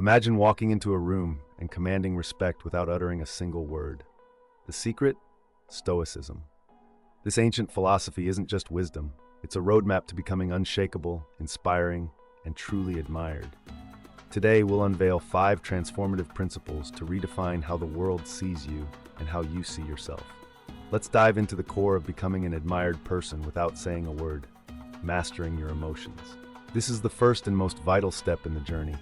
Imagine walking into a room and commanding respect without uttering a single word. The secret? Stoicism. This ancient philosophy isn't just wisdom, it's a roadmap to becoming unshakable, inspiring, and truly admired. Today, we'll unveil 5 transformative principles to redefine how the world sees you and how you see yourself. Let's dive into the core of becoming an admired person without saying a word, mastering your emotions. This is the first and most vital step in the journey.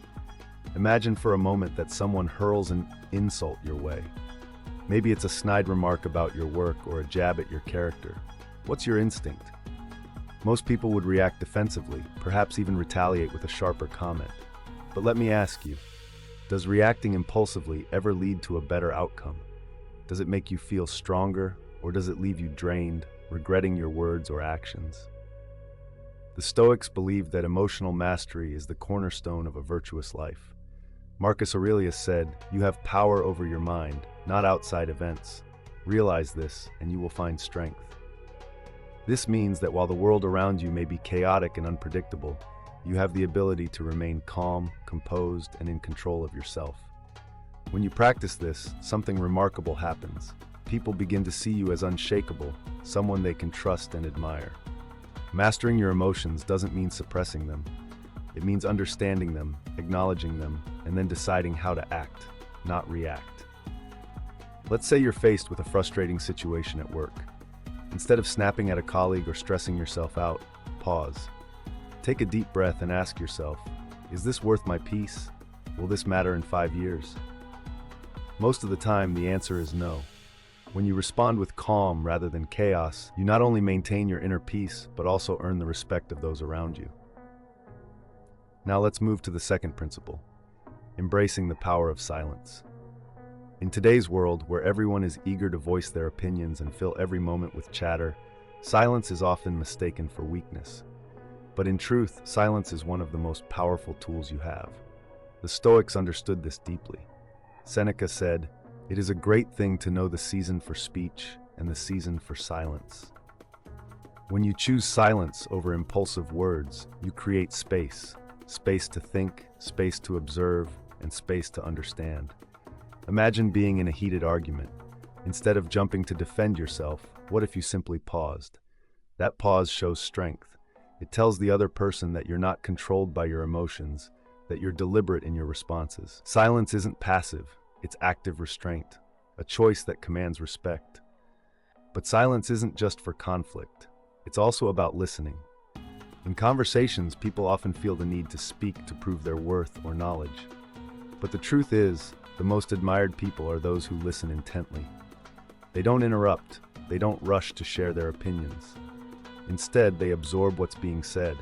Imagine for a moment that someone hurls an insult your way. Maybe it's a snide remark about your work or a jab at your character. What's your instinct? Most people would react defensively, perhaps even retaliate with a sharper comment. But let me ask you, does reacting impulsively ever lead to a better outcome? Does it make you feel stronger, or does it leave you drained, regretting your words or actions? The Stoics believed that emotional mastery is the cornerstone of a virtuous life. Marcus Aurelius said, "You have power over your mind, not outside events. Realize this, and you will find strength." This means that while the world around you may be chaotic and unpredictable, you have the ability to remain calm, composed, and in control of yourself. When you practice this, something remarkable happens. People begin to see you as unshakable, someone they can trust and admire. Mastering your emotions doesn't mean suppressing them. It means understanding them, acknowledging them, and then deciding how to act, not react. Let's say you're faced with a frustrating situation at work. Instead of snapping at a colleague or stressing yourself out, pause. Take a deep breath and ask yourself, is this worth my peace? Will this matter in 5 years? Most of the time, the answer is no. When you respond with calm rather than chaos, you not only maintain your inner peace, but also earn the respect of those around you. Now let's move to the second principle, embracing the power of silence. In today's world, where everyone is eager to voice their opinions and fill every moment with chatter, silence is often mistaken for weakness. But in truth, silence is one of the most powerful tools you have. The Stoics understood this deeply. Seneca said, "It is a great thing to know the season for speech and the season for silence." When you choose silence over impulsive words, you create space. Space to think, space to observe, and space to understand. Imagine being in a heated argument. Instead of jumping to defend yourself, what if you simply paused? That pause shows strength. It tells the other person that you're not controlled by your emotions, that you're deliberate in your responses. Silence isn't passive, it's active restraint, a choice that commands respect. But silence isn't just for conflict. It's also about listening. In conversations, people often feel the need to speak to prove their worth or knowledge. But the truth is, the most admired people are those who listen intently. They don't interrupt, they don't rush to share their opinions. Instead, they absorb what's being said,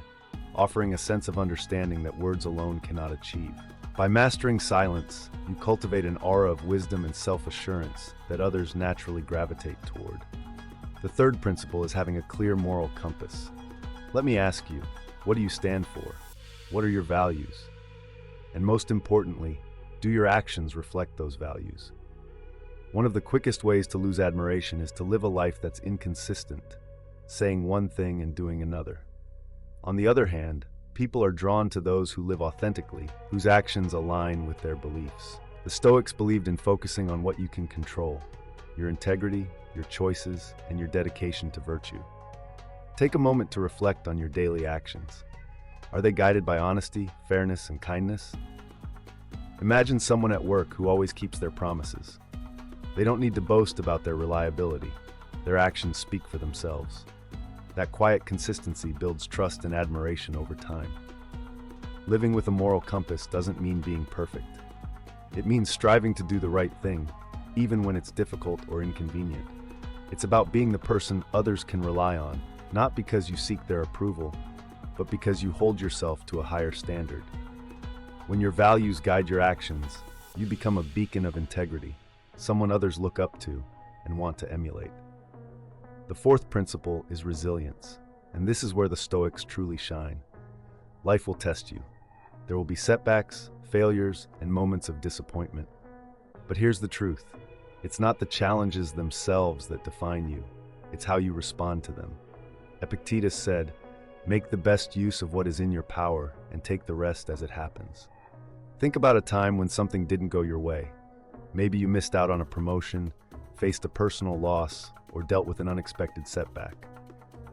offering a sense of understanding that words alone cannot achieve. By mastering silence, you cultivate an aura of wisdom and self-assurance that others naturally gravitate toward. The third principle is having a clear moral compass. Let me ask you, what do you stand for? What are your values? And most importantly, do your actions reflect those values? One of the quickest ways to lose admiration is to live a life that's inconsistent, saying one thing and doing another. On the other hand, people are drawn to those who live authentically, whose actions align with their beliefs. The Stoics believed in focusing on what you can control, your integrity, your choices, and your dedication to virtue. Take a moment to reflect on your daily actions. Are they guided by honesty, fairness, and kindness? Imagine someone at work who always keeps their promises. They don't need to boast about their reliability. Their actions speak for themselves. That quiet consistency builds trust and admiration over time. Living with a moral compass doesn't mean being perfect. It means striving to do the right thing, even when it's difficult or inconvenient. It's about being the person others can rely on, not because you seek their approval, but because you hold yourself to a higher standard. When your values guide your actions, you become a beacon of integrity, someone others look up to and want to emulate. The fourth principle is resilience, and this is where the Stoics truly shine. Life will test you. There will be setbacks, failures, and moments of disappointment. But here's the truth. It's not the challenges themselves that define you. It's how you respond to them. Epictetus said, "Make the best use of what is in your power and take the rest as it happens." Think about a time when something didn't go your way. Maybe you missed out on a promotion, faced a personal loss, or dealt with an unexpected setback.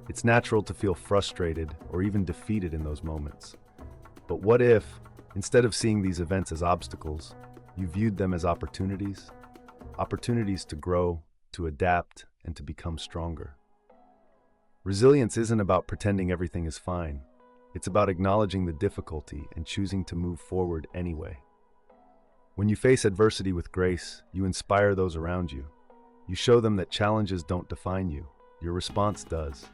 It's natural to feel frustrated or even defeated in those moments. But what if, instead of seeing these events as obstacles, you viewed them as opportunities? Opportunities to grow, to adapt, and to become stronger. Resilience isn't about pretending everything is fine. It's about acknowledging the difficulty and choosing to move forward anyway. When you face adversity with grace, you inspire those around you. You show them that challenges don't define you. Your response does.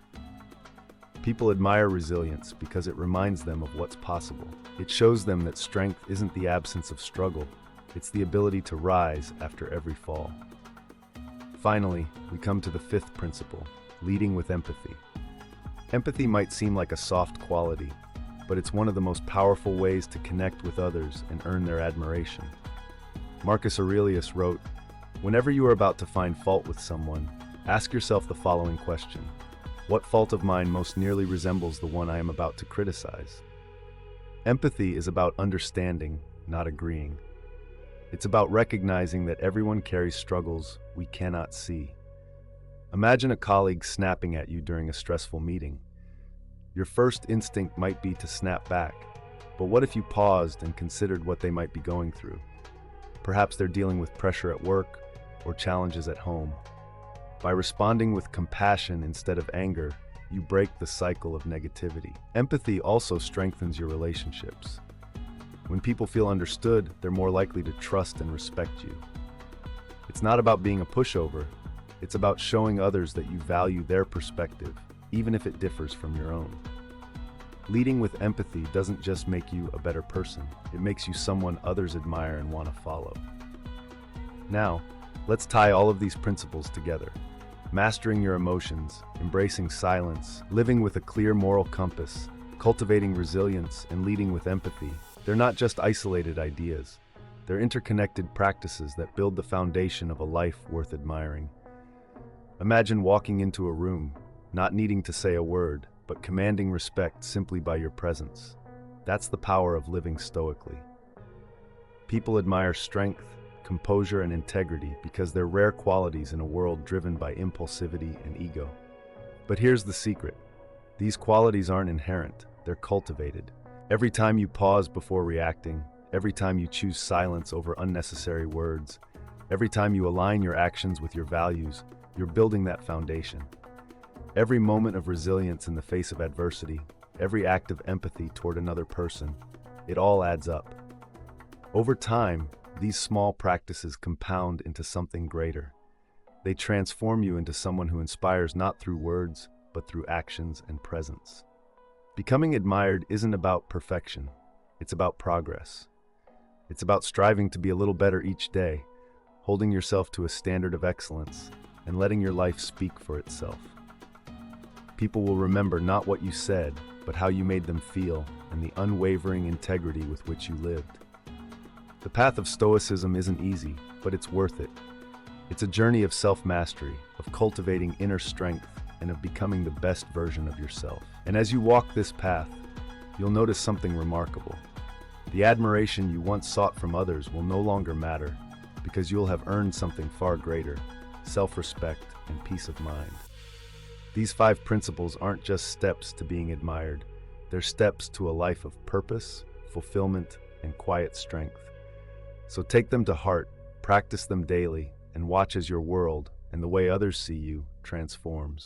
People admire resilience because it reminds them of what's possible. It shows them that strength isn't the absence of struggle. It's the ability to rise after every fall. Finally, we come to the fifth principle, leading with empathy. Empathy might seem like a soft quality, but it's one of the most powerful ways to connect with others and earn their admiration. Marcus Aurelius wrote, "Whenever you are about to find fault with someone, ask yourself the following question: what fault of mine most nearly resembles the one I am about to criticize?" Empathy is about understanding, not agreeing. It's about recognizing that everyone carries struggles we cannot see. Imagine a colleague snapping at you during a stressful meeting. Your first instinct might be to snap back, but what if you paused and considered what they might be going through? Perhaps they're dealing with pressure at work or challenges at home. By responding with compassion instead of anger, you break the cycle of negativity. Empathy also strengthens your relationships. When people feel understood, they're more likely to trust and respect you. It's not about being a pushover. It's about showing others that you value their perspective, even if it differs from your own. Leading with empathy doesn't just make you a better person, it makes you someone others admire and want to follow. Now, let's tie all of these principles together. Mastering your emotions, embracing silence, living with a clear moral compass, cultivating resilience, and leading with empathy. They're not just isolated ideas. They're interconnected practices that build the foundation of a life worth admiring. Imagine walking into a room, not needing to say a word, but commanding respect simply by your presence. That's the power of living stoically. People admire strength, composure, and integrity because they're rare qualities in a world driven by impulsivity and ego. But here's the secret. These qualities aren't inherent, they're cultivated. Every time you pause before reacting, every time you choose silence over unnecessary words, every time you align your actions with your values, you're building that foundation. Every moment of resilience in the face of adversity, every act of empathy toward another person, it all adds up. Over time, these small practices compound into something greater. They transform you into someone who inspires not through words, but through actions and presence. Becoming admired isn't about perfection, it's about progress. It's about striving to be a little better each day, holding yourself to a standard of excellence, and letting your life speak for itself. People will remember not what you said, but how you made them feel and the unwavering integrity with which you lived. The path of Stoicism isn't easy, but it's worth it. It's a journey of self-mastery, of cultivating inner strength, and of becoming the best version of yourself. And as you walk this path, you'll notice something remarkable. The admiration you once sought from others will no longer matter, because you'll have earned something far greater: self-respect and peace of mind. These 5 principles aren't just steps to being admired, they're steps to a life of purpose, fulfillment, and quiet strength. So take them to heart, practice them daily, and watch as your world, and the way others see you, transforms.